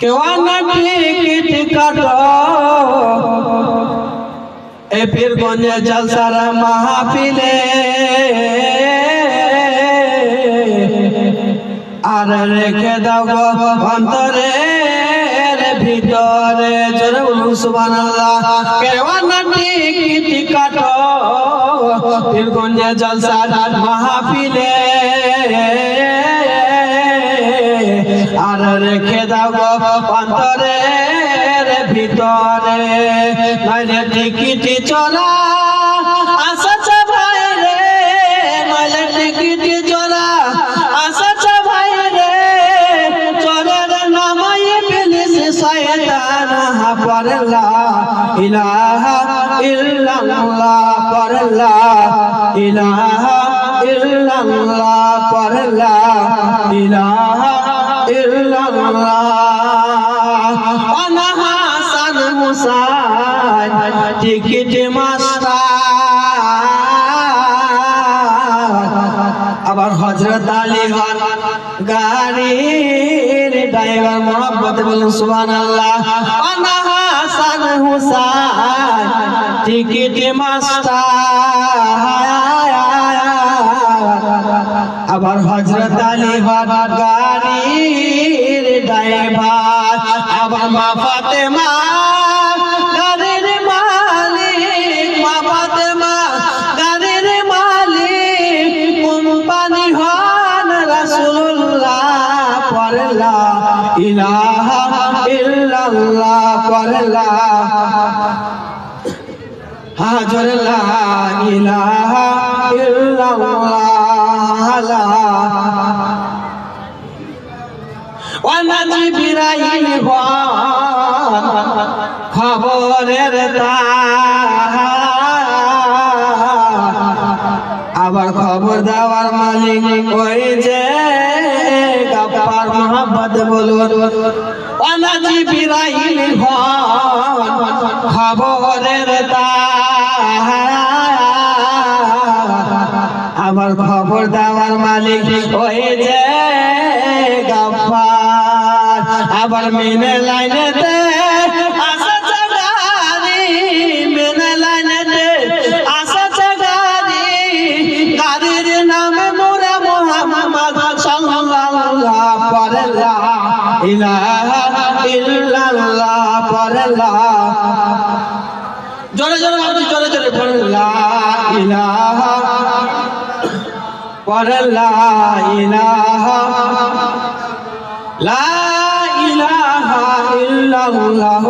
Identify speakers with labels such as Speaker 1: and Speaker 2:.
Speaker 1: কেওয়ানা ticket কাটো এ পীরগঞ্জে জলসার মাহফিলে আর রেখে দাও গো অন্তরের ভিতরে জোরে বলুন সুবহানাল্লাহ। কেওয়ানা টিকিট কাটো পীরগঞ্জে জলসার মাহফিলে আর রেখে দাও গো অন্তরের ভিতরে নইলে টিকিট চলা আসছে ভাই রে, নইলে টিকিট চলা আসছে ভাই রে, চোরের নামাই ইবলিস শয়তান পড় লা ইলাহা ইল্লাল্লাহ পড় লা ইলাহা ইল্লাল্লাহ পড় লা ইলাহা হাসান হুসাইন টিকিট মাস্টার আবার হযরত আলী হন গাড়ির ড্রাইভার মোহাম্মদ বলুন সুবহানাল্লাহ। হাসান হুসাইন টিকিট মাস্টার আবার হযরত আলী হন গাড়ির ড্রাইভার আবার মা ফাতেমা গাড়ির মালিক, মা ফাতেমা গাড়ির মালিক, কোম্পানি হন রাসূলুল্লাহ পড় লা ইলাহা ইল্লাল্লাহ পড় লা হাজর লা ইলাহা ইল্লাল্লাহ খবরের আবার খবর দেওয়ার মালিক ওই যে গফফার মোহাম্মদ বলুন জিবরাইল খবরের আবার খবর দেওয়ার মালিক ওই যে গফফার আবার মেনে লাইনেতে আসছে গাড়ি, মেনে লাইনেতে আসছে গাড়ি, গাড়ির নামে মোরা মুহাম্মদ সাল্লাল্লাহ পড় লা ইলাহা ইল্লাল্লাহ পড় লা জোরে জোরে জোরে জোরে পড় লা ইলাহা পড় লা ইলাহা লা ইলাহা ইল্লাল্লাহ